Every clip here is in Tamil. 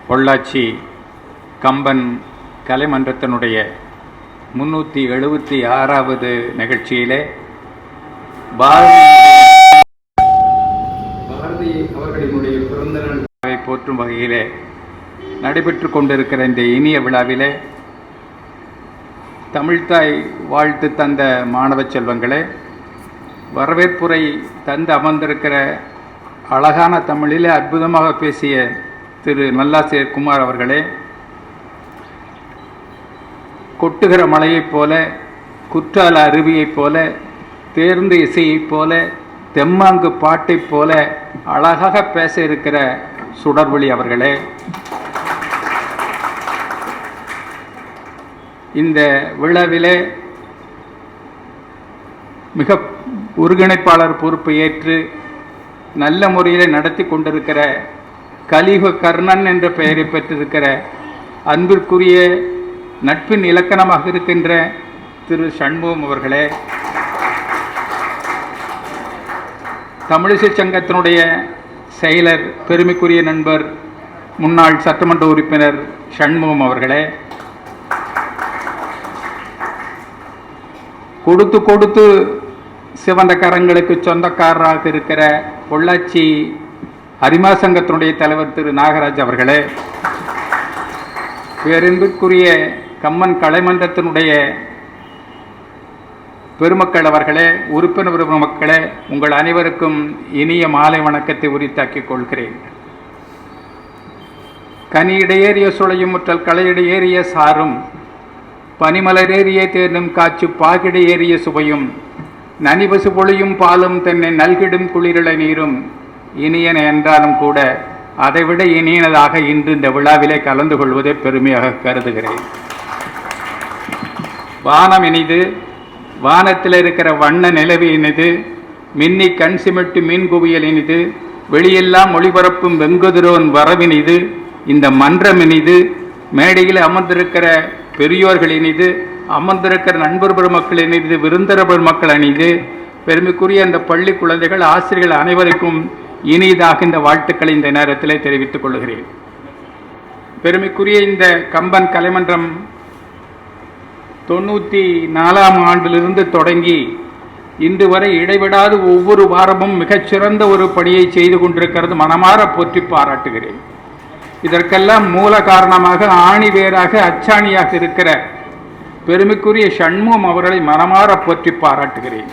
பொள்ளாச்சி கம்பன் கலைமன்றத்தினுடைய 376வது நிகழ்ச்சியிலே பாரதி அவர்களினுடைய பிறந்த நாளை போற்றும் வகையிலே நடைபெற்று கொண்டிருக்கிற இந்த இனிய விழாவிலே தமிழ்த்தாய் வாழ்த்து தந்த மாணவ செல்வங்களே, வரவேற்புரை தந்து அமர்ந்திருக்கிற அழகான தமிழிலே அற்புதமாக பேசிய திரு நல்லாசிரியர் குமார் அவர்களே, கொட்டுகிற மலையைப் போல, குற்றால அருவியைப் போல, தேர்ந்த இசையைப் போல, தெம்மாங்கு பாட்டைப் போல அழகாக பேச இருக்கிற சுடர்வொளி அவர்களே, இந்த விழாவிலே மிக ஒருங்கிணைப்பாளர் பொறுப்பை ஏற்று நல்ல முறையில் நடத்தி கொண்டிருக்கிற கலியுக கர்ணன் என்ற பெயரை பெற்றிருக்கிற அன்பிற்குரிய நட்பின் இலக்கணமாக இருக்கின்ற திரு சண்முகம் அவர்களே, தமிழிசை சங்கத்தினுடைய செயலர் பெருமைக்குரிய நண்பர் முன்னாள் சட்டமன்ற உறுப்பினர் சண்முகம் அவர்களே, கொடுத்து கொடுத்து சிவந்த கரங்களுக்கு சொந்தக்காரராக இருக்கிற பொள்ளாச்சி அரிமா சங்கத்தினுடைய தலைவர் திரு நாகராஜ் அவர்களே, பேரன்பிற்குரிய கம்பன் கலைமன்றத்தினுடைய பெருமக்கள் அவர்களே, உறுப்பினர் பெருமக்களே, உங்கள் அனைவருக்கும் இனிய மாலை வணக்கத்தை உரித்தாக்கிக் கொள்கிறேன். கனியிடையேறிய சுளையும் முற்றல் களையிடையேறிய சாரும் பனிமலரேறிய தேர்ந்தும் காற்று பாகிடையேறிய சுவையும் நனிபசு பொழியும் பாலும் தென்னை நல்கிடும் குளிரள நீரும் இனியன என்றாலும் கூட அதைவிட இனியனதாக இன்று இந்த விழாவிலே கலந்து கொள்வதை பெருமையாக கருதுகிறேன். வானம் இனிது, வானத்தில் இருக்கிற வண்ண நிலவு இனிது, மின்னி கண் சிமிட்டு மீன் குவியல் இனிது, வெளியெல்லாம் ஒளிபரப்பும் வெங்குதிரோன் வரவினிது, இந்த மன்றம் இனிது, மேடையில் அமர்ந்திருக்கிற பெரியோர்கள் இனிது, அமர்ந்திருக்கிற நண்பர் பெருமக்கள் இனிது, விருந்தர பெருமக்கள் அணிது, பெருமைக்குரிய அந்த பள்ளி குழந்தைகள் ஆசிரியர்கள் அனைவருக்கும் இனிதாக இந்த வாழ்த்துக்களை இந்த நேரத்தில் தெரிவித்துக் கொள்கிறேன். பெருமைக்குரிய இந்த கம்பன் கலைமன்றம் 94ஆம் ஆண்டிலிருந்து தொடங்கி இன்று வரை இடைவிடாது ஒவ்வொரு வாரமும் மிகச்சிறந்த ஒரு பணியை செய்து கொண்டிருக்கிறது. மனமாற போற்றி பாராட்டுகிறேன். இதற்கெல்லாம் மூல காரணமாக ஆணிவேராக அச்சாணியாக இருக்கிற பெருமைக்குரிய சண்முகம் அவர்களை மனமாற போற்றி பாராட்டுகிறேன்.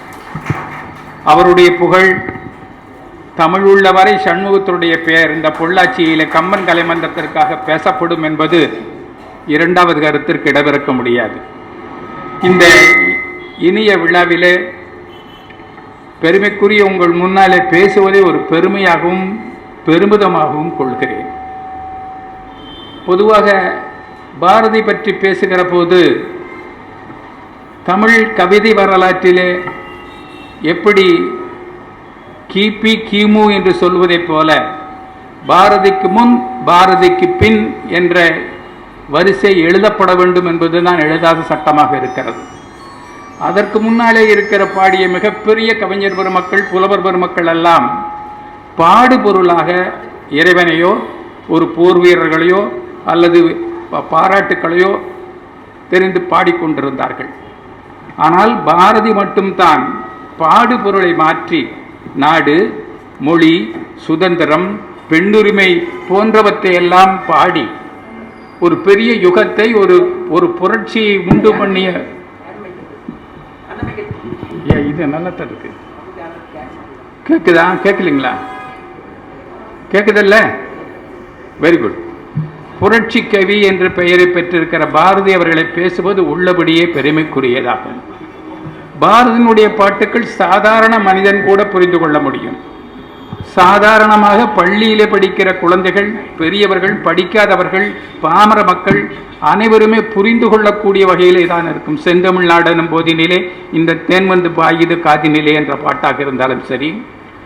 அவருடைய புகழ் தமிழ் உள்ளவரை சண்முகத்தினுடைய பெயர் இந்த பொள்ளாச்சியிலே கம்பன் கலைமன்றத்திற்காக பேசப்படும் என்பது இரண்டாவது கருத்திற்கு இடமிருக்க முடியாது. இந்த இனிய விழாவிலே பெருமைக்குரிய உங்கள் முன்னாலே பேசுவதை ஒரு பெருமையாகவும் பெருமிதமாகவும் கொள்கிறேன். பொதுவாக பாரதி பற்றி பேசுகிற போது தமிழ் கவிதை வரலாற்றிலே எப்படி கிபி கிமு என்று சொல்வதைப் போல பாரதிக்கு முன் பாரதிக்கு பின் என்ற வரிசை எழுதப்பட வேண்டும் என்பதுதான் எழுதாத சட்டமாக இருக்கிறது. அதற்கு முன்னாலே இருக்கிற பாடிய மிகப்பெரிய கவிஞர் பெருமக்கள் புலவர் பெருமக்கள் எல்லாம் பாடுபொருளாக இறைவனையோ ஒரு போர் வீரர்களையோ அல்லது பாராட்டுக்களையோ தெரிந்து பாடிக்கொண்டிருந்தார்கள். ஆனால் பாரதி மட்டும்தான் பாடுபொருளை மாற்றி நாடு, மொழி, சுதந்திரம், பெண்ணுரிமை போன்றவற்றையெல்லாம் பாடி ஒரு பெரிய யுகத்தை ஒரு புரட்சியை உண்டு பண்ணிய இது நல்லா இருக்கு. கேட்குதா? கேட்கலீங்களா? கேட்குதல்ல? Very good. புரட்சி கவி என்ற பெயரை பெற்றிருக்கிற பாரதி அவர்களை பேசுவது உள்ளபடியே பெருமைக்குரியதாகும். பாரதியினுடைய பாட்டுக்கள் சாதாரண மனிதன் கூட புரிந்து கொள்ள முடியும். சாதாரணமாக பள்ளியிலே படிக்கிற குழந்தைகள், பெரியவர்கள், படிக்காதவர்கள், பாமர மக்கள் அனைவருமே புரிந்து கொள்ளக்கூடிய வகையிலே தான் இருக்கும். செந்தமிழ்நாடனும் போதினிலே இந்த தேன் வந்து பாயுது காதினிலே என்ற பாட்டாக இருந்தாலும் சரி,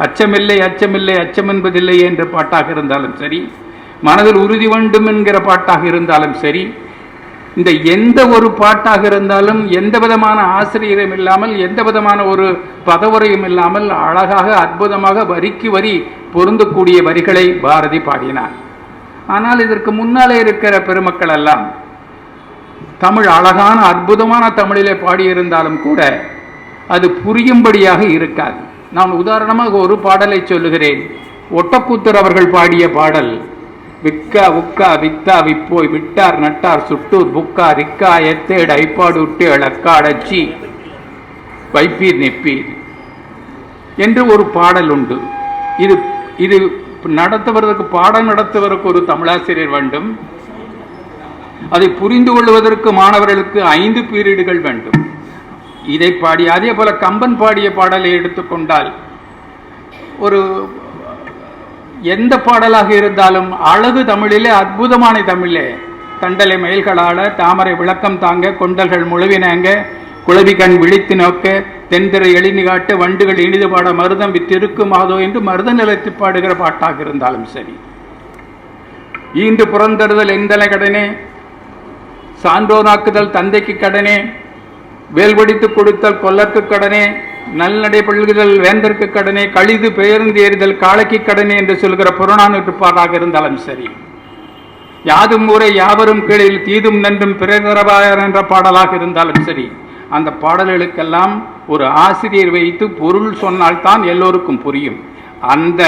அச்சமில்லை அச்சமில்லை அச்சம் என்பதில்லை என்ற பாட்டாக இருந்தாலும் சரி, மனதில் உறுதி வேண்டும் என்கிற பாட்டாக இருந்தாலும் சரி, இந்த எந்த ஒரு பாட்டாக இருந்தாலும் எந்த விதமான ஆசிரியரும் இல்லாமல் எந்த விதமான ஒரு பதவுரையும் இல்லாமல் அழகாக அற்புதமாக வரிக்கு வரி பொருந்தக்கூடிய வரிகளை பாரதி பாடினார். ஆனால் இதற்கு முன்னாலே இருக்கிற பெருமக்கள் எல்லாம் தமிழ் அழகான அற்புதமான தமிழிலே பாடியிருந்தாலும் கூட அது புரியும்படியாக இருக்காது. நான் உதாரணமாக ஒரு பாடலை சொல்லுகிறேன். ஒட்டக்கூத்தர் அவர்கள் பாடிய பாடல், விக்கா உக்கா வித்தா விப்போய் விட்டார் நட்டார் சுட்டூர் புக்கா ரிக்கா எத்தேடு ஐப்பாடு விட்டு இளக்காடச்சி வைப்பீர் நெப்பீர் என்று ஒரு பாடல் உண்டு. இது இது நடத்துவதற்கு, பாடம் நடத்துவதற்கு ஒரு தமிழாசிரியர் வேண்டும். அதை புரிந்து கொள்வதற்கு மாணவர்களுக்கு 5 பீரியடுகள் வேண்டும். இதை பாடி, அதே போல கம்பன் பாடிய பாடலை எடுத்துக்கொண்டால், ஒரு எந்த பாடலாக இருந்தாலும் அழகு தமிழிலே, அற்புதமான தமிழே, தண்டலை மயில்களால தாமரை விளக்கம் தாங்க கொண்டல்கள் முழுவினங்க குளவி கண் விழித்து நோக்க தென்திரை எழினி காட்டு வண்டுகள் இனிது பாட மருதம் வித்திருக்கு மாதோ என்று மருத நிலத்தை பாடுகிற பாட்டாக இருந்தாலும் சரி, ஈண்டு புறந்தறுதல் எந்தலை கடனே, சான்றோனாக்குதல் தந்தைக்கு கடனே, வேல்வடித்து கொடுத்தல் கொல்லற்கு கடனே, நல்நடை பல்குதல் வேந்தற்கு கடனே, கழிது பெயர்ந்து எறிதல் காளைக்கு கடனே என்று சொல்கிற புறநானூற்று பாடாக இருந்தாலும் சரி, யாதும் ஊரை யாவரும் கீழில் தீதும் நன்றும் பிறதரவாயர் என்ற பாடலாக இருந்தாலும் சரி, அந்த பாடல்களுக்கெல்லாம் ஒரு ஆசிரியர் வைத்து பொருள் சொன்னால்தான் எல்லோருக்கும் புரியும். அந்த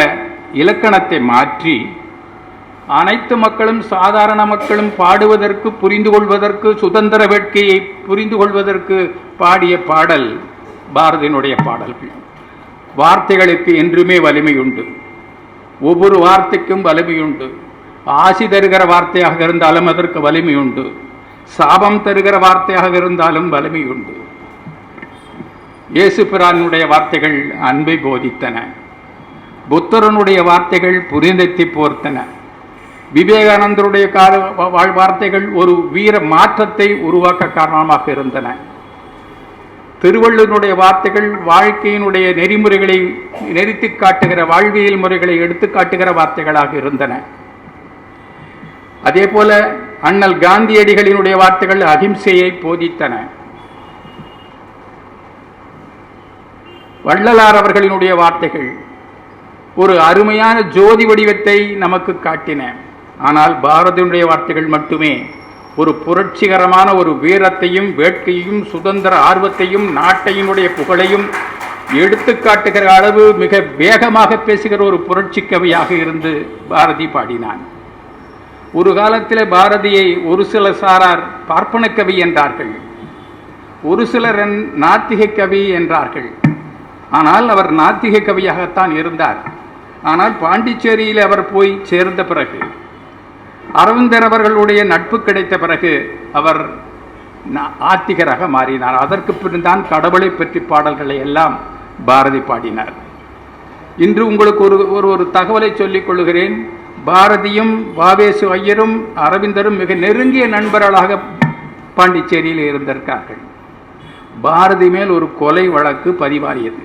இலக்கணத்தை மாற்றி அனைத்து மக்களும், சாதாரண மக்களும் பாடுவதற்கு, புரிந்து கொள்வதற்கு, சுதந்திர வேட்கையை புரிந்து கொள்வதற்கு பாடிய பாடல் பாரதியினுடைய பாடல்கள். வார்த்தைகளுக்கு என்றுமே வலிமை உண்டு. ஒவ்வொரு வார்த்தைக்கும் வலிமை உண்டு. ஆசி தருகிற வார்த்தையாக இருந்தாலும் அதற்கு வலிமை உண்டு. சாபம் தருகிற வார்த்தையாக இருந்தாலும் வலிமை உண்டு. இயேசு பிரானுடைய வார்த்தைகள் அன்பை போதித்தன. புத்தரனுடைய வார்த்தைகள் புரிந்தத்தை போர்த்தன. விவேகானந்தருடைய வார்த்தைகள் ஒரு வீர மாற்றத்தை உருவாக்க காரணமாக இருந்தன. திருவள்ளுவனுடைய வார்த்தைகள் வாழ்க்கையினுடைய நெறிமுறைகளை நெறித்து காட்டுகிற, வாழ்வியல் முறைகளை எடுத்து காட்டுகிற வார்த்தைகளாக இருந்தன. அதே போல அண்ணல் காந்தியடிகளினுடைய வார்த்தைகள் அகிம்சையை போதித்தன. வள்ளலார் அவர்களினுடைய வார்த்தைகள் ஒரு அருமையான ஜோதி வடிவத்தை நமக்கு காட்டின. ஆனால் பாரதியினுடைய வார்த்தைகள் மட்டுமே ஒரு புரட்சிகரமான ஒரு வீரத்தையும் வேட்கையும் சுதந்திர ஆர்வத்தையும் நாட்டையினுடைய புகழையும் எடுத்து காட்டுகிற அளவு மிக வேகமாக பேசுகிற ஒரு புரட்சி கவியாக இருந்து பாரதி பாடினான். ஒரு காலத்தில் பாரதியை ஒரு சில சாரார் பார்ப்பன கவி என்றார்கள், ஒரு சிலர் நாத்திக கவி என்றார்கள். ஆனால் அவர் நாத்திக கவியாகத்தான் இருந்தார். ஆனால் பாண்டிச்சேரியில் அவர் போய் சேர்ந்த பிறகு, அரவிந்தர் அவர்களுடைய நட்பு கிடைத்த பிறகு அவர் ஆத்திகராக மாறினார். அதற்கு பின்தான் கடவுளை பற்றி பாடல்களை எல்லாம் பாரதி பாடினார். இன்று உங்களுக்கு ஒரு தகவலை சொல்லிக் கொள்கிறேன். பாரதியும் வாவேசு ஐயரும் அரவிந்தரும் மிக நெருங்கிய நண்பர்களாக பாண்டிச்சேரியில் இருந்திருக்கார்கள். பாரதி மேல் ஒரு கொலை வழக்கு பதிவாகியது.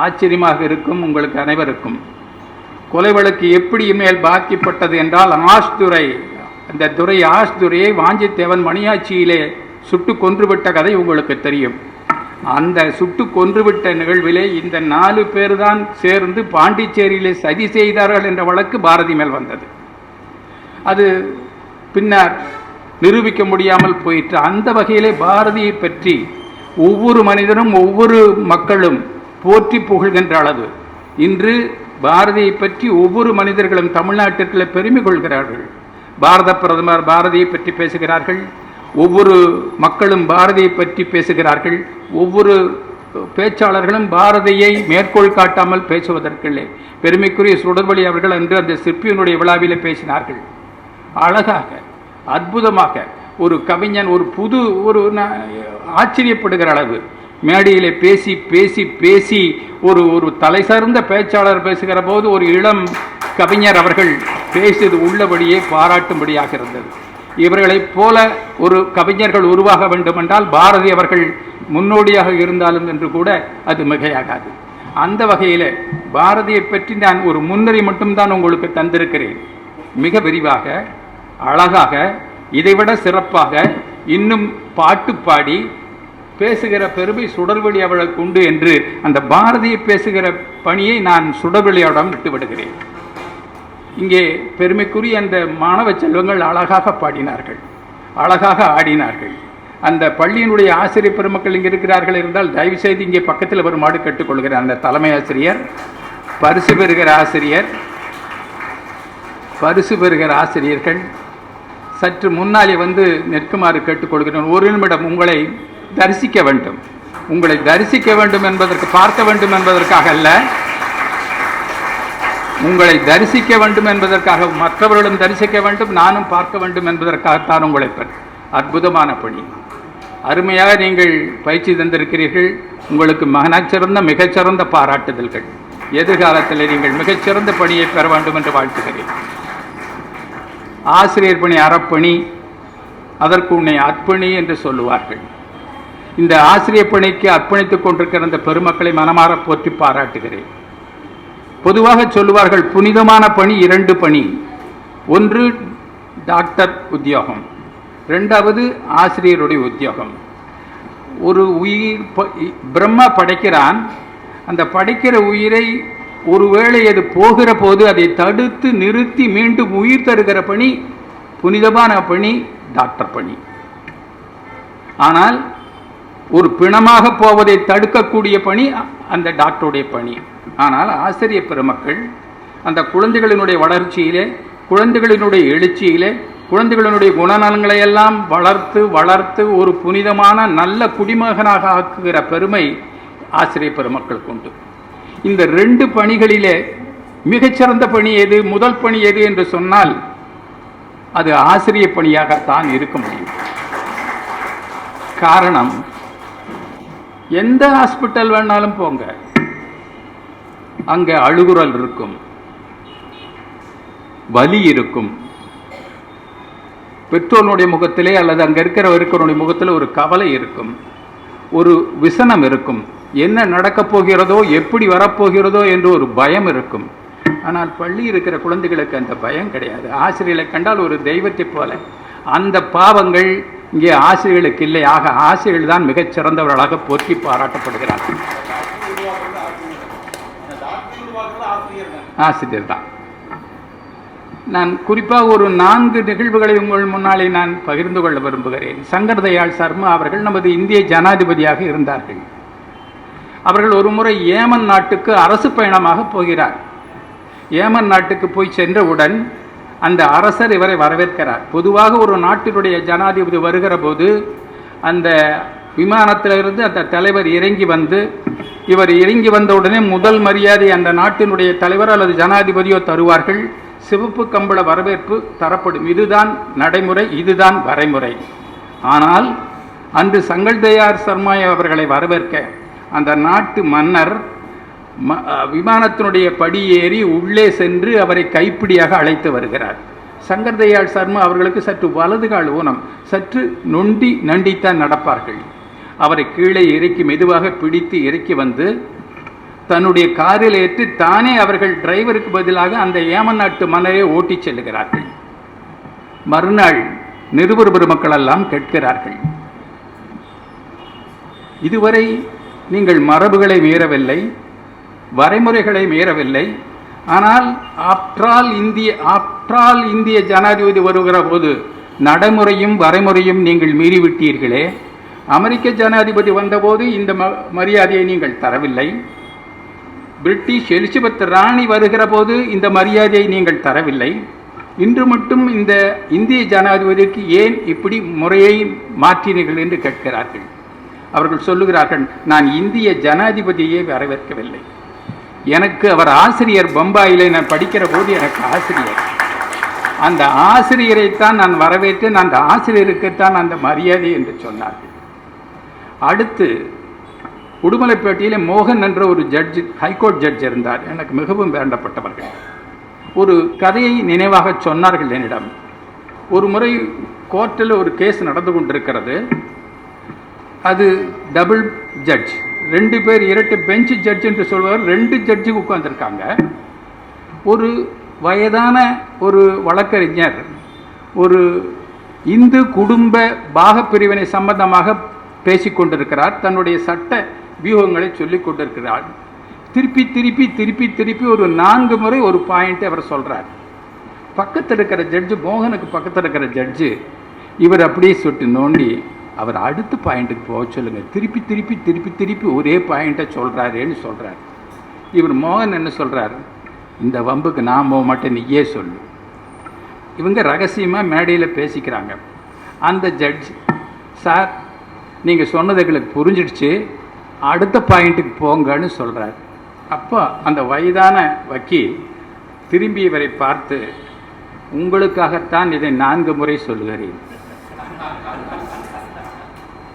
ஆச்சரியமாக இருக்கும் உங்களுக்கு அனைவருக்கும். கொலை வழக்கு எப்படி மேல் பாக்கிப்பட்டது என்றால், ஆஷ்துரை, அந்த துறை ஆஷ்துரையை வாஞ்சித்தேவன் மணியாட்சியிலே சுட்டு கொன்றுவிட்ட கதை உங்களுக்கு தெரியும். அந்த சுட்டு கொன்றுவிட்ட நிகழ்விலே இந்த 4 பேர் தான் சேர்ந்து பாண்டிச்சேரியிலே சதி செய்தார்கள் என்ற வழக்கு பாரதி மேல் வந்தது. அது பின்னர் நிரூபிக்க முடியாமல் போயிற்று. அந்த வகையிலே பாரதியை பற்றி ஒவ்வொரு மனிதனும் ஒவ்வொரு மக்களும் போற்றி புகழ்கின்ற அளவு இன்று பாரதியை பற்றி ஒவ்வொரு மனிதர்களும் தமிழ்நாட்டிற்குள்ளே பெருமை கொள்கிறார்கள். பாரத பிரதமர் பாரதியை பற்றி பேசுகிறார்கள், ஒவ்வொரு மக்களும் பாரதியை பற்றி பேசுகிறார்கள். ஒவ்வொரு பேச்சாளர்களும் பாரதியை மேற்கோள் காட்டாமல் பேசுவதற்கில்லை. பெருமைக்குரிய சுடர்வழி அவர்கள் அன்று அந்த சிற்பியினுடைய விழாவில் பேசினார்கள். அழகாக, அற்புதமாக ஒரு கவிஞன் ஒரு ஆச்சரியப்படுகிற அளவு மேடையில் பேசி பேசி பேசி ஒரு தலை சார்ந்த பேச்சாளர் பேசுகிற போது ஒரு இளம் கவிஞர் அவர்கள் பேசியது உள்ளபடியே பாராட்டும்படியாக இருந்தது. இவர்களைப் போல ஒரு கவிஞர்கள் உருவாக வேண்டுமென்றால் பாரதி அவர்கள் முன்னோடியாக இருந்தாலும் என்று கூட அது மிகையாகாது. அந்த வகையில் பாரதியை பற்றி நான் ஒரு முன்னறி மட்டும்தான் உங்களுக்கு தந்திருக்கிறேன். மிக விரிவாக, அழகாக, இதைவிட சிறப்பாக இன்னும் பாட்டு பாடி பேசுகிற பெருமை சுடர்வழி அவளுக்கு உண்டு என்று அந்த பாரதியை பேசுகிற பணியை நான் சுடர்வழியிடம் விட்டுவிடுகிறேன். இங்கே பெருமைக்குரிய அந்த மாணவ செல்வங்கள் அழகாக பாடினார்கள், அழகாக ஆடினார்கள். அந்த பள்ளியினுடைய ஆசிரியர் பெருமக்கள் இங்கே இருக்கிறார்கள் இருந்தால் தயவு செய்து இங்கே பக்கத்தில் வருமாறு கேட்டுக்கொள்கிறார். அந்த தலைமை ஆசிரியர், பரிசு பெறுகிற ஆசிரியர், பரிசு பெறுகிற ஆசிரியர்கள் சற்று முன்னாலே வந்து நிற்குமாறு கேட்டுக்கொள்கிறேன். ஒரு நிமிடம் உங்களை தரிசிக்க வேண்டும், உங்களை தரிசிக்க வேண்டும் என்பதற்கு, பார்க்க வேண்டும் என்பதற்காக அல்ல, உங்களை தரிசிக்க வேண்டும் என்பதற்காக, மற்றவர்களும் தரிசிக்க வேண்டும், நானும் பார்க்க வேண்டும் என்பதற்காகத்தான் உங்களை அற்புதமான பணி. அருமையாக நீங்கள் பயிற்சி தந்திருக்கிறீர்கள். உங்களுக்கு மிகச்சிறந்த பாராட்டுதல்கள். எதிர்காலத்தில் நீங்கள் மிகச்சிறந்த பணியை பெற வேண்டும் என்று வாழ்த்துகிறேன். ஆசிரியர் பணி அறப்பணி, அதற்கு உன்னை அர்ப்பணி என்று சொல்லுவார்கள். இந்த ஆசிரியர் பணிக்கு அர்ப்பணித்துக் கொண்டிருக்கிற அந்த பெருமக்களை மனமாற போற்றி பாராட்டுகிறேன். பொதுவாக சொல்லுவார்கள், புனிதமான பணி 2 பணி. ஒன்று டாக்டர் உத்தியோகம், 2வது ஆசிரியருடைய உத்தியோகம். ஒரு உயிர் பிரம்மா படைக்கிறான். அந்த படைக்கிற உயிரை ஒருவேளை அது போகிற போது அதை தடுத்து நிறுத்தி மீண்டும் உயிர் தருகிற பணி புனிதமான பணி டாக்டர் பணி. ஆனால் ஒரு பிணமாக போவதை தடுக்கக்கூடிய பணி அந்த டாக்டருடைய பணி. ஆனால் ஆசிரியர் பெருமக்கள் அந்த குழந்தைகளினுடைய வளர்ச்சியிலே, குழந்தைகளினுடைய எழுச்சியிலே, குழந்தைகளினுடைய குணநலங்களை எல்லாம் வளர்த்து ஒரு புனிதமான நல்ல குடிமகனாக ஆக்குகிற பெருமை ஆசிரியர் பெருமக்களுக்கு உண்டு. இந்த 2 பணிகளிலே மிகச்சிறந்த பணி எது, முதல் பணி எது என்று சொன்னால் அது ஆசிரியர் பணியாகத்தான் இருக்க முடியும். காரணம், எந்த ஹாஸ்பிட்டல் வேணாலும் போங்க, அங்கே அழுகுரல் இருக்கும், வலி இருக்கும், பெற்றோருடைய முகத்திலே அல்லது அங்கே இருக்கிறவருடைய முகத்தில் ஒரு கவலை இருக்கும், ஒரு விசனம் இருக்கும், என்ன நடக்கப் போகிறதோ, எப்படி வரப்போகிறதோ என்று ஒரு பயம் இருக்கும். ஆனால் பள்ளி இருக்கிற குழந்தைகளுக்கு அந்த பயம் கிடையாது. ஆசிரியர்களை கண்டால் ஒரு தெய்வத்தை போல. அந்த பாவங்கள் இங்கே ஆசிரியர்களுக்கு இல்லை. ஆக ஆசிரியர்கள் தான் மிகச் சிறந்தவர்களாக போற்றி பாராட்டப்படுகிறார்கள். ஆசிரியர் தான். நான் குறிப்பாக ஒரு 4 நிகழ்வுகளை உங்கள் முன்னாலே நான் பகிர்ந்து கொள்ள விரும்புகிறேன். சங்கர் தயாள் சர்மா அவர்கள் நமது இந்திய ஜனாதிபதியாக இருந்தார்கள். அவர்கள் ஒரு முறை ஏமன் நாட்டுக்கு அரசு பயணமாக போகிறார். ஏமன் நாட்டுக்கு போய் சென்றவுடன் அந்த அரசர் இவரை வரவேற்கிறார். பொதுவாக ஒரு நாட்டினுடைய ஜனாதிபதி வருகிற போது அந்த விமானத்திலிருந்து அந்த தலைவர் இறங்கி வந்து, இவர் இறங்கி வந்தவுடனே முதல் மரியாதை அந்த நாட்டினுடைய தலைவர் அல்லது ஜனாதிபதியோ தருவார்கள். சிவப்பு கம்பள வரவேற்பு தரப்படும். இதுதான் நடைமுறை, இதுதான் வரைமுறை. ஆனால் அன்று சங்கர் தயாள் சர்மா அவர்களை வரவேற்க அந்த நாட்டு மன்னர் விமானத்தினுடைய படி ஏறி உள்ளே சென்று அவரை கைப்பிடியாக அழைத்து வருகிறார். சங்கர் தயாள் சர்மா அவர்களுக்கு சற்று வலது கால் ஊனம், சற்று நண்டித்தான் நடப்பார்கள். அவரை கீழே இறக்கி மெதுவாக பிடித்து இறக்கி வந்து தன்னுடைய காரில் ஏற்றி தானே அவர்கள் டிரைவருக்கு பதிலாக அந்த ஏமன் நாட்டு மன்னரை ஓட்டி செல்லுகிறார்கள். மறுநாள் நிருபர் பெருமக்கள் எல்லாம் கேட்கிறார்கள், இதுவரை நீங்கள் மரபுகளை மீறவில்லை, வரைமுறைகளை மீறவில்லை, ஆனால் ஆப்டால் இந்திய ஜனாதிபதி வருகிற போது நடைமுறையும் வரைமுறையும் நீங்கள் மீறிவிட்டீர்களே. அமெரிக்க ஜனாதிபதி வந்தபோது இந்த மரியாதையை நீங்கள் தரவில்லை. பிரிட்டிஷ் எலிசபெத் ராணி வருகிற போது இந்த மரியாதையை நீங்கள் தரவில்லை. இன்று மட்டும் இந்த இந்திய ஜனாதிபதிக்கு ஏன் இப்படி முறையை மாற்றினீர்கள் என்று கேட்கிறார்கள். அவர்கள் சொல்லுகிறார்கள், நான் இந்திய ஜனாதிபதியை வரவேற்கவில்லை, எனக்கு அவர் ஆசிரியர். பம்பாயிலே நான் படிக்கிற போது எனக்கு ஆசிரியர், அந்த ஆசிரியரைத்தான் நான் வரவேற்றேன், அந்த ஆசிரியருக்குத்தான் அந்த மரியாதை என்று சொன்னார்கள். அடுத்து உடுமலைப்பேட்டையில் மோகன் என்ற ஒரு ஜட்ஜி, ஹைகோர்ட் ஜட்ஜ் இருந்தார். எனக்கு மிகவும் வேண்டப்பட்டவர்கள். ஒரு கதையை நினைவாக சொன்னார்கள் என்னிடம். ஒரு முறை கோர்ட்டில் ஒரு கேஸ் நடந்து கொண்டிருக்கிறது. அது டபுள் ஜட்ஜ், 2 பேர், இரட்டை பெஞ்ச் ஜட்ஜ் என்று சொல்வார். 2 ஜட்ஜு உட்கார்ந்துருக்காங்க. ஒரு வயதான ஒரு வழக்கறிஞர் ஒரு இந்து குடும்ப பாகப்பிரிவினை சம்பந்தமாக பேசிக்கொண்டிருக்கிறார். தன்னுடைய சட்ட வியூகங்களை சொல்லிக் கொண்டிருக்கிறார். திருப்பி திருப்பி ஒரு 4 முறை ஒரு பாயிண்ட்டை அவர் சொல்கிறார். பக்கத்தில் இருக்கிற ஜட்ஜு, மோகனுக்கு பக்கத்தில் இருக்கிற ஜட்ஜு இவர் அப்படியே சொட்டு நோண்டி அவர் அடுத்த பாயிண்ட்டுக்கு போக சொல்லுங்கள், திருப்பி திருப்பி திருப்பி திருப்பி ஒரே பாயிண்ட்டை சொல்கிறாரேன்னு சொல்கிறார். இவர் மோகன் என்ன சொல்கிறார், இந்த வம்புக்கு நான் போக மாட்டேன், நீயே சொல்லு. இவங்க ரகசியமாக மேடையில் பேசிக்கிறாங்க. அந்த ஜட்ஜ், சார் நீங்கள் சொன்னது எங்களுக்கு புரிஞ்சிடுச்சு, அடுத்த பாயிண்ட்டுக்கு போங்கன்னு சொல்கிறார். அப்போ அந்த வயதான வக்கீல் திரும்பி இவரை பார்த்து, உங்களுக்காகத்தான் இதை 4 முறை சொல்லுகிறேன்.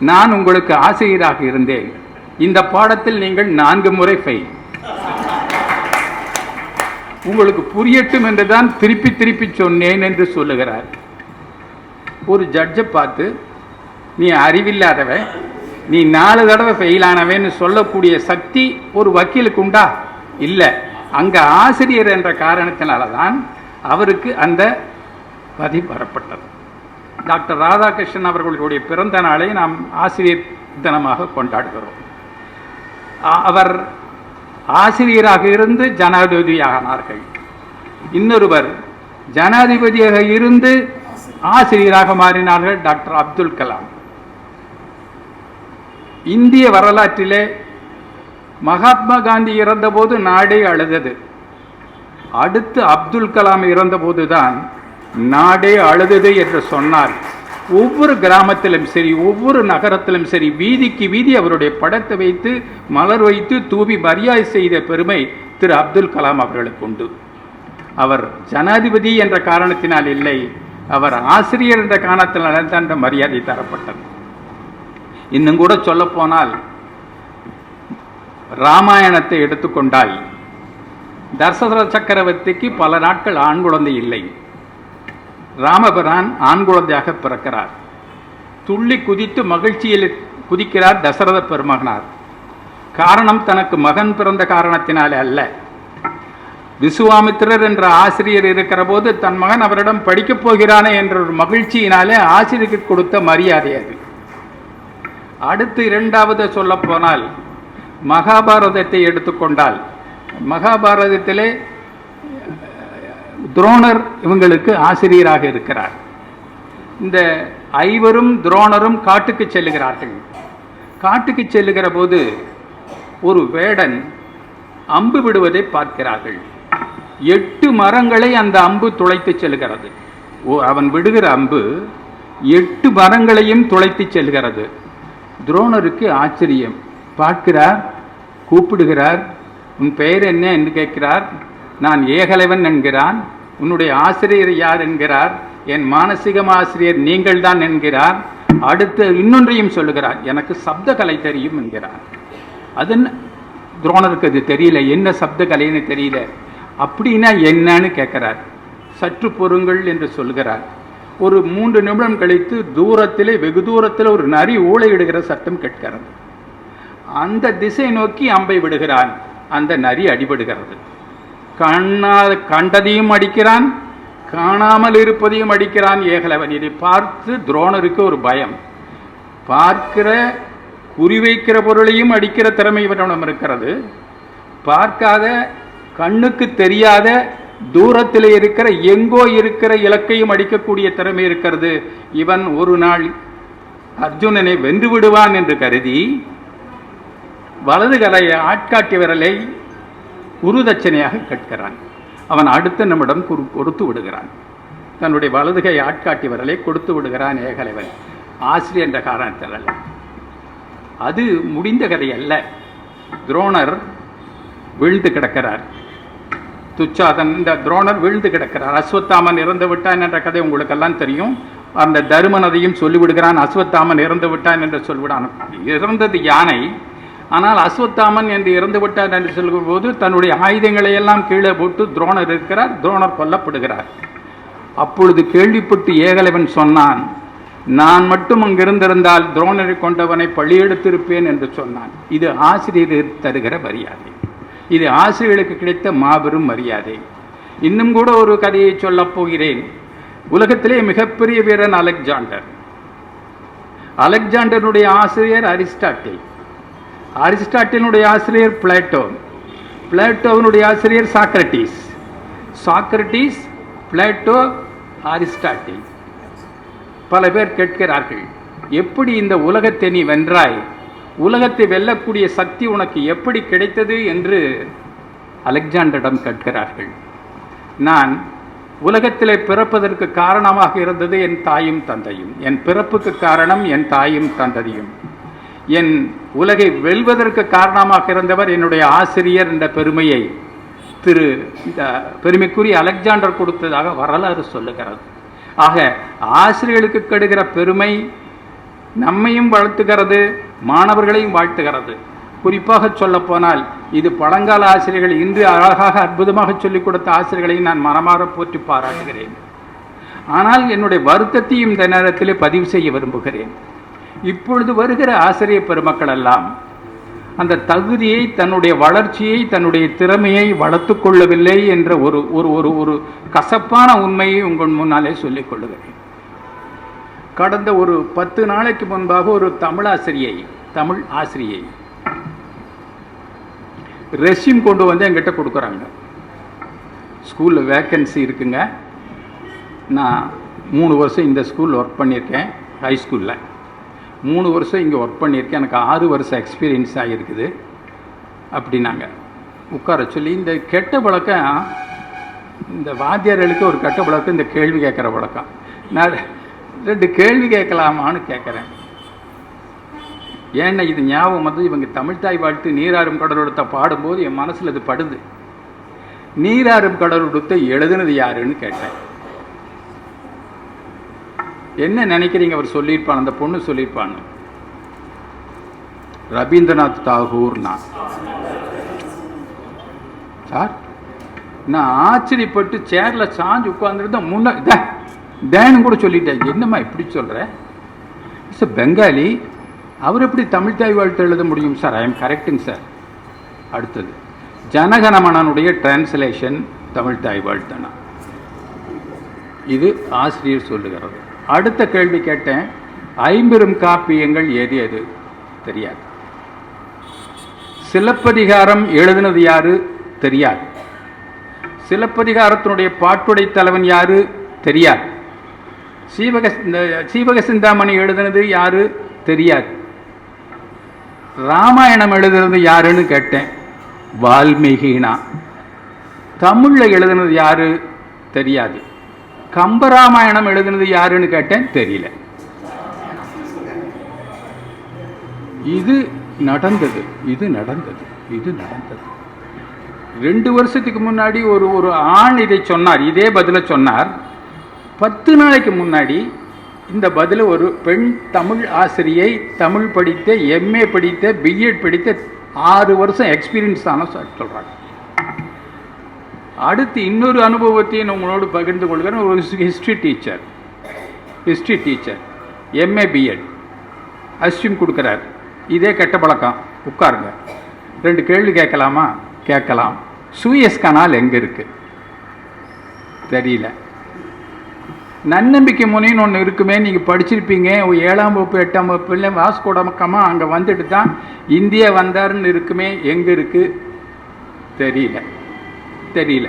நான் உங்களுக்கு ஆசிரியராக இருந்தேன், இந்த பாடத்தில் நீங்கள் 4 முறை ஃபெயில். உங்களுக்கு புரியட்டும் என்றுதான் திருப்பி திருப்பி சொன்னேன் என்று சொல்லுகிறார். ஒரு ஜட்ஜை பார்த்து, நீ அறிவில்லாதவன், நீ 4 தடவை ஃபெயில் ஆனவன்னு சொல்லக்கூடிய சக்தி ஒரு வக்கீலுக்கு உண்டா? இல்லை. அங்கே ஆசிரியர் என்ற காரணத்தினால தான் அவருக்கு அந்த பதி வரப்பட்டது. டாக்டர் ராதாகிருஷ்ணன் அவர்களுடைய பிறந்த நாளை நாம் ஆசிரியர் தினமாக கொண்டாடுகிறோம். அவர் ஆசிரியராக இருந்து ஜனாதிபதியானார்கள். இன்னொருவர் ஜனாதிபதியாக இருந்து ஆசிரியராக மாறினார்கள், டாக்டர் அப்துல் கலாம். இந்திய வரலாற்றிலே மகாத்மா காந்தி இறந்தபோது நாடே அழுதது. அடுத்து அப்துல் கலாம் இறந்தபோது தான் நாடே அழுதது என்று சொன்னார். ஒவ்வொரு கிராமத்திலும் சரி, ஒவ்வொரு நகரத்திலும் சரி, வீதிக்கு வீதி அவருடைய படத்தை வைத்து மலர் வைத்து தூவி மரியாதை செய்த பெருமை திரு அப்துல் கலாம் அவர்களுக்கு உண்டு. அவர் ஜனாதிபதி என்ற காரணத்தினால் இல்லை, அவர் ஆசிரியர் என்ற காரணத்தினால் தான் அந்த மரியாதை தரப்பட்டது. இன்னும் கூட சொல்ல போனால், ராமாயணத்தை எடுத்துக்கொண்டால் தசரத சக்கரவர்த்திக்கு பல நாட்கள் ஆண் குழந்தை இல்லை. ராமபிரான் ஆண் குழந்தையாக பிறக்கிறார். துள்ளி குதித்து மகிழ்ச்சியில் குதிக்கிறார் தசரத பெருமகனார். காரணம் தனக்கு மகன் பிறந்த காரணத்தினாலே அல்ல. விசுவாமித்திரர் என்ற ஆசிரியர் இருக்கிற போது தன் மகன் அவரிடம் படிக்கப் போகிறானே என்ற ஒரு மகிழ்ச்சியினாலே ஆசிரியருக்கு கொடுத்த மரியாதை அது. அடுத்து இரண்டாவது சொல்ல போனால், மகாபாரதத்தை எடுத்துக்கொண்டால், மகாபாரதத்திலே துரோணர் இவங்களுக்கு ஆசிரியராக இருக்கிறார். இந்த ஐவரும் துரோணரும் காட்டுக்கு செல்லுகிறார்கள். காட்டுக்கு செல்லுகிற போது ஒரு வேடன் அம்பு விடுவதை பார்க்கிறார்கள். 8 மரங்களை அந்த அம்பு துளைத்து செல்கிறது. அவன் விடுகிற அம்பு 8 மரங்களையும் துளைத்து செல்கிறது. துரோணருக்கு ஆச்சரியம். பார்க்கிறார், கூப்பிடுகிறார், உன் பெயர் என்ன என்று கேட்கிறார். நான் ஏகலைவன் என்கிறான். உன்னுடைய ஆசிரியர் யார் என்கிறார். என் மானசீக ஆசிரியர் நீங்கள் தான் என்கிறார். அடுத்து இன்னொன்றையும் சொல்லுகிறார், எனக்கு சப்த கலை தெரியும் என்கிறார். அது துரோணருக்கு அது தெரியல, என்ன சப்த கலைன்னு தெரியல. அப்படின்னா என்னன்னு கேட்கிறார். சற்று பொறுங்கள் என்று சொல்கிறார். ஒரு 3 நிமிடம் கழித்து தூரத்திலே, வெகு தூரத்தில் ஒரு நரி ஊளையிடுகிற சத்தம் கேட்கிறது. அந்த திசை நோக்கி அம்பை விடுகிறான். அந்த நரி அடிபடுகிறது. கண்டதையும் அடிக்கிறான், காணாமல் இருப்பதையும் அடிக்கிறான் ஏகலைவன். இதை பார்த்து துரோணருக்கு ஒரு பயம். பார்க்கிற குறிவைக்கிற பொருளையும் அடிக்கிற திறமை இவனிடம் இருக்கிறது. பார்க்காத, கண்ணுக்கு தெரியாத, தூரத்தில் இருக்கிற எங்கோ இருக்கிற இலக்கையும் அடிக்கக்கூடிய திறமை இருக்கிறது. இவன் ஒரு நாள் அர்ஜுனனை வென்று விடுவான் என்று கருதி வலது கலையை ஆட்காட்டி விரலை குருதட்சணையாக கேட்கிறான். அவன் அடுத்த நிமிடம் கொடுத்து விடுகிறான். தன்னுடைய வலதுகை ஆட்காட்டி விரலை கொடுத்து விடுகிறான் ஏகலைவன். ஆசிரியர் என்ற காரணத்தில் அல்ல. அது முடிந்த கதை அல்ல. துரோணர் வீழ்ந்து கிடக்கிறார். துச்சாதன், இந்த துரோணர் வீழ்ந்து கிடக்கிறார். அஸ்வத்தாமன் இறந்து விட்டான் என்ற கதை உங்களுக்கெல்லாம் தெரியும். அந்த தருமனதையும் சொல்லிவிடுகிறான். அஸ்வத்தாமன் இறந்து விட்டான் என்று சொல்லிவிடான். இறந்தது யானை, ஆனால் அஸ்வத்தாமன் என்று இறந்து விட்டார் என்று சொல்லும் போது தன்னுடைய ஆயுதங்களை எல்லாம் கீழே போட்டு துரோணர் இருக்கிறார். துரோணர் கொல்லப்படுகிறார். அப்பொழுது கேள்விப்பட்டு ஏகலைவன் சொன்னான், நான் மட்டும் அங்கிருந்திருந்தால் துரோணரை கொண்டவனை பழியெடுத்திருப்பேன் என்று சொன்னான். இது ஆசிரியர் தருகிற மரியாதை. இது ஆசிரியர்களுக்கு கிடைத்த மாபெரும் மரியாதை. இன்னும் கூட ஒரு கதையை சொல்லப் போகிறேன். உலகத்திலே மிகப்பெரிய வீரன் அலெக்சாண்டர். அலெக்சாண்டருடைய ஆசிரியர் அரிஸ்டாட்டில். அரிஸ்டாட்டிலுடைய ஆசிரியர் பிளேட்டோ. பிளேட்டோவினுடைய ஆசிரியர் சாக்ரட்டிஸ். Socrates Plato, Aristotle. பல பேர் கேட்கிறார்கள், எப்படி இந்த உலகத்தை நீ வென்றாய், உலகத்தை வெல்லக்கூடிய சக்தி உனக்கு எப்படி கிடைத்தது என்று அலெக்சாண்டரிடம் கேட்கிறார்கள். நான் உலகத்திலே பிறப்பதற்கு காரணமாக இருந்தது என் தாயும் தந்தையும். என் பிறப்புக்கு காரணம் என் தாயும் தந்தையும். என் உலகை வெல்வதற்கு காரணமாக இருந்தவர் என்னுடைய ஆசிரியர் என்ற பெருமையை பெருமைக்குரிய அலெக்சாண்டர் கொடுத்ததாக வரலாறு சொல்லுகிறது. ஆக ஆசிரியர்களுக்கு கெடுகிற பெருமை நம்மையும் வாழ்த்துகிறது, மாணவர்களையும் வாழ்த்துகிறது. குறிப்பாக சொல்லப்போனால் இது பழங்கால ஆசிரியர்கள் இன்று அழகாக அற்புதமாக சொல்லிக் கொடுத்த ஆசிரியர்களை நான் மனமாற போற்றி பாராட்டுகிறேன். ஆனால் என்னுடைய வருத்தத்தையும் இந்த நேரத்தில் பதிவு செய்ய விரும்புகிறேன். இப்பொழுது வருகிற ஆசிரியர் பெருமக்கள் எல்லாம் அந்த தகுதியை, தன்னுடைய வளர்ச்சியை, தன்னுடைய திறமையை வளர்த்து கொள்ளவில்லை என்ற ஒரு ஒரு ஒரு ஒரு கசப்பான உண்மையை உங்கள் முன்னாலே சொல்லிக் கொள்ளுகிறேன். கடந்த ஒரு 10 நாளைக்கு முன்பாக ஒரு தமிழ் ஆசிரியை ரெஸ்யூம் கொண்டு வந்து என்கிட்ட கொடுக்குறாங்க. ஸ்கூலில் வேக்கன்சி இருக்குங்க, நான் 3 வருஷம் இந்த ஸ்கூலில் ஒர்க் பண்ணியிருக்கேன், ஹைஸ்கூலில் 3 வருஷம் இங்கே ஒர்க் பண்ணியிருக்கேன், எனக்கு 6 வருஷம் எக்ஸ்பீரியன்ஸ் ஆகியிருக்குது அப்படின்னாங்க. உட்கார சொல்லி, இந்த கெட்ட பழக்கம், இந்த வாத்தியார்களுக்கு ஒரு கெட்ட பழக்கம் இந்த கேள்வி கேட்குற பழக்கம். நான் 2 கேள்வி கேட்கலாமான்னு கேட்குறேன். ஏன்னா இது ஞாபகம் வந்து இவங்க தமிழ்தாய் வாழ்த்து நீராறும் கடலோடத்தை பாடும்போது என் மனசில் இது படுது. நீராறும் கடலோடத்தை எழுதுனது யாருன்னு கேட்டேன். என்ன நினைக்கிறீங்க அவர் சொல்லியிருப்பான், அந்த பொண்ணு சொல்லியிருப்பான்னு? ரவீந்திரநாத் தாகூர்னா. சார், நான் ஆச்சரியப்பட்டு சேரில் சாஞ்சு உட்காந்துருந்தேன். முன்ன டேனு கூட சொல்லிட்டேன். என்னம்மா இப்படி சொல்கிற? சார் பெங்காலி, அவர் எப்படி தமிழ்தாய் வாழ்த்து எழுத முடியும்? சார், ஐ எம் கரெக்டுங்க சார். அடுத்தது ஜனகணமனனுடைய டிரான்ஸ்லேஷன் தமிழ்தாய் வாழ்த்தனா, இது ஆசிரியர் சொல்லுகிறது. அடுத்த கேள்வி கேட்டேன், 50 காப்பியங்கள் எது எது தெரியாது. சிலப்பதிகாரம் எழுதினது யாரு தெரியாது. சிலப்பதிகாரத்தினுடைய பாட்டுடை தலைவன் யாரு தெரியாது. சீவக சிந்தாமணி எழுதினது யாரு தெரியாது. ராமாயணம் எழுதுறது யாருன்னு கேட்டேன், வால்மீகினா. தமிழில் எழுதுனது யாரு தெரியாது. கம்பராமாயணம் எழுதுனது யாருன்னு கேட்டேன், தெரியல. இது நடந்தது. 2 வருஷத்துக்கு முன்னாடி ஒரு ஆண் இதை சொன்னார், இதே பதில சொன்னார். 10 நாளைக்கு முன்னாடி இந்த பதில் ஒரு பெண் தமிழ் ஆசிரியை, தமிழ் படித்த, எம்ஏ படித்த, பிஎட் படித்த, 6 வருஷம் எக்ஸ்பீரியன்ஸ் தானே சொல்கிறாங்க. அடுத்து இன்னொரு அனுபவத்தையும் உங்களோடு பகிர்ந்து கொள்கிறேன். ஒரு history teacher MA B Ed assume கொடுக்குறார். இதே கெட்ட பழக்கம். உட்காருங்க, 2 கேள்வி கேட்கலாமா? கேட்கலாம். சூயஸ் கனால் எங்கே இருக்குது? தெரியல. நன்னம்பிக்கை முனைன்னு ஒன்று இருக்குமே, நீங்கள் படிச்சிருப்பீங்க. 7ஆம் வகுப்பு 8ஆம் வகுப்புல வாஸ்கோ ட காமா அங்கே வந்துட்டு தான் இந்தியா வந்தாருன்னு இருக்குமே, எங்கே இருக்குது? தெரியல.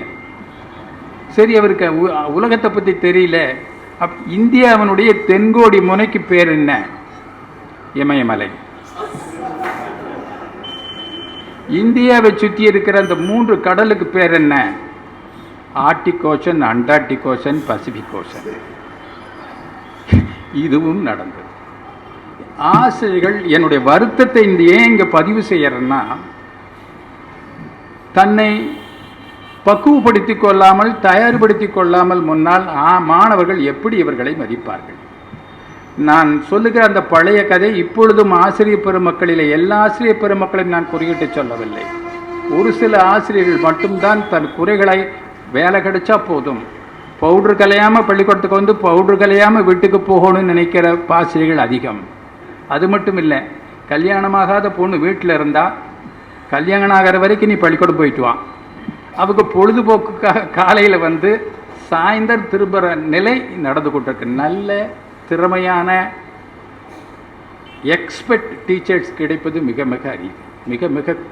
சரி, அவருக்கு உலகத்தை பற்றி தெரியல. இந்தியாவினுடைய தென்கோடி முனைக்கு பேர் என்ன? இமயமலை. இந்தியாவை சுற்றி இருக்கிற அந்த 3 கடலுக்கு பேர் என்ன? Arctic ocean, Antarctic ocean, Pacific ocean. இதுவும் நடந்தது. ஆசிரியர்கள் என்னுடைய வருத்தத்தை ஏன் இங்கே பதிவு செய்யறேன்னா, தன்னை பக்குவப்படுத்திக் கொள்ளாமல், தயார்படுத்திக் கொள்ளாமல் முன்னால் மாணவர்கள் எப்படி இவர்களை மதிப்பார்கள்? நான் சொல்லுகிற அந்த பழைய கதை இப்பொழுதும் ஆசிரியர் பெருமக்களில், எல்லா ஆசிரியர் பெருமக்களையும் நான் குறியிட்டு சொல்லவில்லை. ஒரு சில ஆசிரியர்கள் மட்டும்தான் தன் குறைகளை, வேலை கிடைச்சா போதும், பவுடர் கலையாமல் பள்ளிக்கூடத்துக்கு வந்து பவுடர் கலையாமல் வீட்டுக்கு போகணும்னு நினைக்கிற ஆசிரியர்கள் அதிகம். அது மட்டும் இல்லை, கல்யாணமாகாத பொண்ணு வீட்டில் இருந்தால் கல்யாணம் ஆகிற வரைக்கும் நீ பள்ளிக்கூடம் போயிட்டு வா, அவங்க பொழுதுபோக்குக்காக காலையில் வந்து சாயந்தரம் திரும்புகிற நிலை நடந்து கொண்டிருக்கு. நல்ல திறமையான எக்ஸ்பர்ட் டீச்சர்ஸ் கிடைப்பது மிக மிக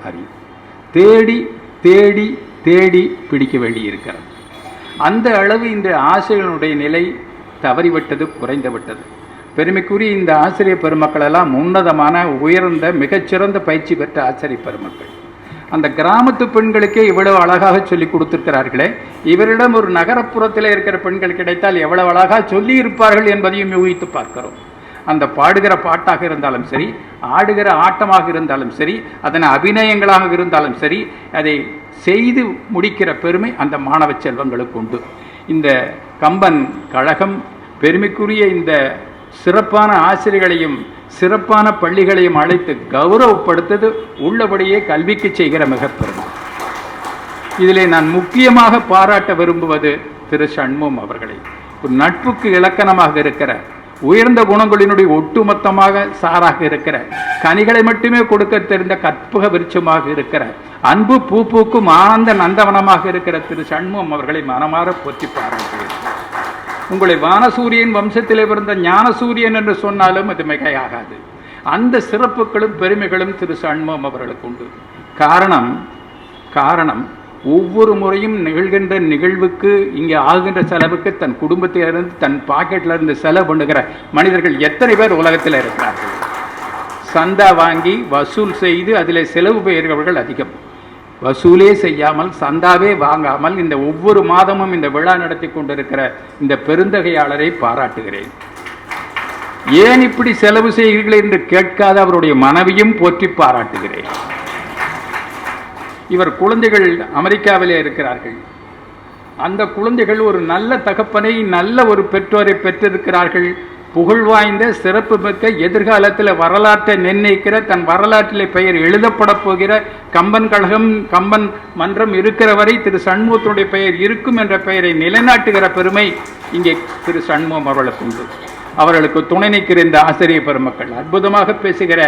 அரிது. தேடி தேடி தேடி பிடிக்க வேண்டி இருக்கிறது. அந்த அளவு இந்த ஆசிரியர்களுடைய நிலை தவறிவிட்டது, குறைந்துவிட்டது. பெருமைக்குரிய இந்த ஆசிரியர் பெருமக்கள் எல்லாம் உன்னதமான உயர்ந்த மிகச்சிறந்த பயிற்சி பெற்ற ஆசிரியர் பெருமக்கள். அந்த கிராமத்து பெண்களுக்கே இவ்வளவு அழகாக சொல்லி கொடுத்திருக்கிறார்களே, இவரிடம் ஒரு நகரப்புறத்தில் இருக்கிற பெண்கள் கிடைத்தால் எவ்வளவு அழகாக சொல்லி இருப்பார்கள் என்பதையும் யூகித்து பார்க்கிறோம். அந்த பாடுகிற பாட்டாக இருந்தாலும் சரி, ஆடுகிற ஆட்டமாக இருந்தாலும் சரி, அதனை அபிநயங்களாக இருந்தாலும் சரி, அதை செய்து முடிக்கிற பெருமை அந்த மாணவ செல்வங்களுக்கு உண்டு. இந்த கம்பன் கழகம் பெருமைக்குரிய இந்த சிறப்பான ஆசிரியர்களையும் சிறப்பான பள்ளிகளையும் அழைத்து கௌரவப்படுத்தது உள்ளபடியே கல்விக்கு செய்கிற மிகப்பெருமை. இதிலே நான் முக்கியமாக பாராட்ட விரும்புவது திரு சண்முகம் அவர்களை. ஒரு நட்புக்கு இலக்கணமாக இருக்கிற, உயர்ந்த குணங்களினுடைய ஒட்டுமொத்தமாக சாராக இருக்கிற, கனிகளை மட்டுமே கொடுக்க தெரிந்த கற்பக விருட்சமாக இருக்கிற, அன்பு பூ பூக்கும் ஆனந்த நந்தவனமாக இருக்கிற திரு சண்முகம் அவர்களை மனமாற போற்றி பாராட்டுகிறேன். உங்களை வானசூரியன் வம்சத்திலே பிறந்த ஞானசூரியன் என்று சொன்னாலும் அது மிகையாகாது. அந்த சிறப்புகளும் பெருமைகளும் திரு சண்முகம் அவர்களுக்கு உண்டு. காரணம் ஒவ்வொரு முறையும் நிகழ்கின்ற நிகழ்வுக்கு, இங்கே ஆகின்ற செலவுக்கு தன் குடும்பத்திலிருந்து தன் பாக்கெட்டிலிருந்து செலவு பண்ணுகிற மனிதர்கள் எத்தனை பேர் உலகத்தில் இருக்கிறார்கள். சந்தா வாங்கி வசூல் செய்து அதில் செலவு பெறுகிறவர்கள் அதிகம். வசூலே செய்யாமல், சந்தாவே வாங்காமல் இந்த ஒவ்வொரு மாதமும் இந்த விழா நடத்தி கொண்டிருக்கிற இந்த பெருந்தகையாளரை பாராட்டுகிறேன். ஏன் இப்படி செலவு செய்கிறீர்கள் என்று கேட்காத அவருடைய மனைவியும் போற்றி பாராட்டுகிறேன். இவர் குழந்தைகள் அமெரிக்காவிலே இருக்கிறார்கள். அந்த குழந்தைகள் ஒரு நல்ல தகப்பனை, நல்ல ஒரு பெற்றோரை பெற்றிருக்கிறார்கள். புகழ்வாய்ந்த சிறப்பு மிக்க எதிர்காலத்தில் வரலாற்றை நிர்ணயிக்கிற, தன் வரலாற்றிலே பெயர் எழுதப்பட போகிற கம்பன் கழகம், கம்பன் மன்றம் இருக்கிற வரை திரு சண்முகத்தினுடைய பெயர் இருக்கும் என்ற பெயரை நிலைநாட்டுகிற பெருமை இங்கே திரு சண்முகம் அவர்களுக்கு உண்டு. அவர்களுக்கு துணை நிற்கிற இந்த ஆசிரியர் பெருமக்கள், அற்புதமாக பேசுகிற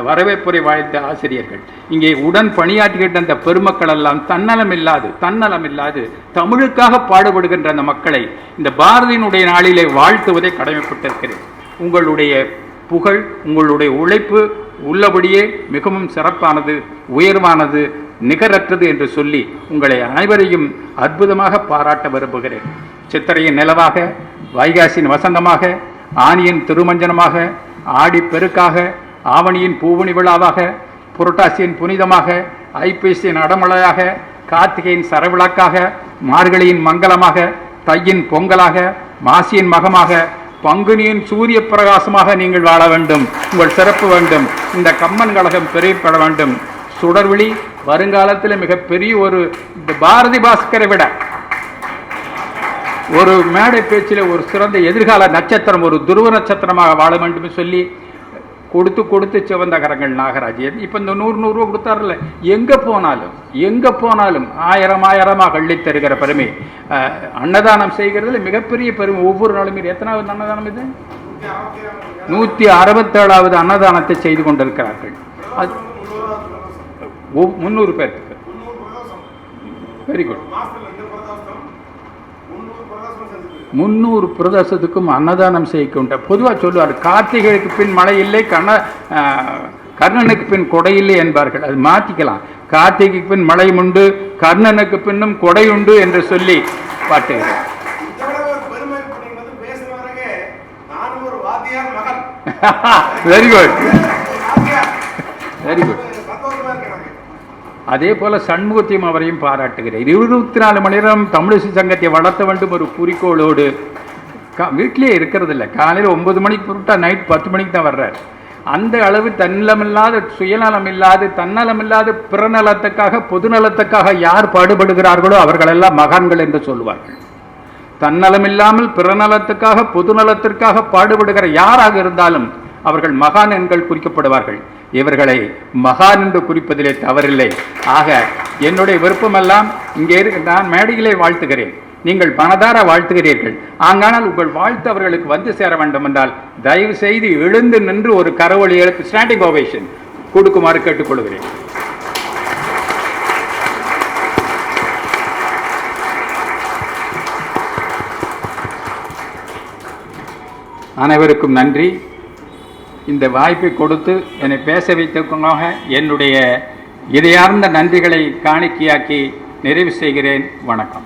வரவேற்புரை வாழ்ந்த ஆசிரியர்கள், இங்கே உடன் பணியாற்றுகின்ற அந்த பெருமக்கள் எல்லாம் தன்னலம் இல்லாது தமிழுக்காக பாடுபடுகின்ற அந்த மக்களை இந்த பாரதியினுடைய நாளிலே வாழ்த்துவதை கடமைப்பட்டிருக்கிறேன். உங்களுடைய புகழ், உங்களுடைய உழைப்பு உள்ளபடியே மிகவும் சிறப்பானது, உயர்வானது, நிகரற்றது என்று சொல்லி உங்களை அனைவரையும் அற்புதமாக பாராட்ட விரும்புகிறேன். சித்திரையின் நிலவாக, வைகாசியின் வசந்தமாக, ஆனியின் திருமஞ்சனமாக, ஆடி பெருக்காக, ஆவணியின் பூவணி விழாவாக, புரட்டாசியின் புனிதமாக, ஐப்பசியின் அடமழையாக, கார்த்திகையின் சரவிளக்காக, மார்கழியின் மங்களமாக, தையின் பொங்கலாக, மாசியின் மகமாக, பங்குனியின் சூரிய பிரகாசமாக நீங்கள் வாழ வேண்டும். உங்கள் சிறப்பு வேண்டும். இந்த கம்பன் கழகம் பெரியப்பட வேண்டும். சுடர்விழி வருங்காலத்தில் மிகப்பெரிய ஒரு, இந்த பாரதி பாஸ்கரை விட ஒரு மேடை பேச்சில் ஒரு சிறந்த எதிர்கால நட்சத்திரம், ஒரு துருவ நட்சத்திரமாக வாழ வேண்டும் சொல்லி கொடுத்து சிவந்த கரங்கள் நாகராஜன். இப்போ இந்த 100 ரூபா கொடுத்தாருல, எங்கே போனாலும் ஆயிரமாக அள்ளி தருகிற பெருமை. அன்னதானம் செய்கிறதுல மிகப்பெரிய பெருமை. ஒவ்வொரு நாளும் எத்தனாவது அன்னதானம் இது? 167வது அன்னதானத்தை செய்து கொண்டிருக்கிறார்கள். அது 300 பேருக்கு. Very good. 300 பிரதேசத்துக்கும் அன்னதானம் செய்கின்ற. பொதுவாக சொல்லுவார், கார்த்திகைக்கு பின் மழை இல்லை, கர்ணனுக்கு பின் கொடை இல்லை என்பார்கள். அது மாற்றிக்கலாம். கார்த்திகைக்கு பின் மழை உண்டு, கர்ணனுக்கு பின்னும் கொடை உண்டு என்று சொல்லி பாட்டுகிறார். Very good, very good. அதே போல சண்முகத்தையும் அவரையும் பாராட்டுகிறேன். 24 மணி நேரம் தமிழிசை சங்கத்தை வளர்த்த வேண்டும் ஒரு குறிக்கோளோடு வீட்டிலே இருக்கிறதில்ல. காலையில் 9 மணிக்கு புறப்பட்டா நைட் 10 மணிக்கு தான் வர்றார். அந்த அளவு தன்னலமில்லாத, சுயநலம் இல்லாது, தன்னலமில்லாத பிறநலத்துக்காக, பொதுநலத்துக்காக யார் பாடுபடுகிறார்களோ அவர்களெல்லாம் மகான்கள் என்று சொல்லுவார்கள். தன்னலமில்லாமல் பிறநலத்துக்காக, பொதுநலத்திற்காக பாடுபடுகிற யாராக இருந்தாலும் அவர்கள் மகான் எண்கள் குறிக்கப்படுவார்கள். இவர்களை மகான் என்று குறிப்பதிலே தவறில்லை. ஆக என்னுடைய விருப்பமெல்லாம் இங்கே நான் மேடையிலே வாழ்த்துகிறேன், நீங்கள் மனதார வாழ்த்துகிறீர்கள். ஆனால் உங்கள் வாழ்த்து அவர்களுக்கு வந்து சேர வேண்டும் என்றால் தயவு செய்து எழுந்து நின்று ஒரு கரவொலி எழுத்து, ஸ்டாண்டிங் ஓவேஷன் கொடுக்குமாறு கேட்டுக்கொள்கிறேன். அனைவருக்கும் நன்றி. இந்த வாய்ப்பை கொடுத்து என்னை பேச வைத்ததுக்காக என்னுடைய இதயார்ந்த நன்றிகளை காணிக்கையாக்கி நிறைவு செய்கிறேன். வணக்கம்.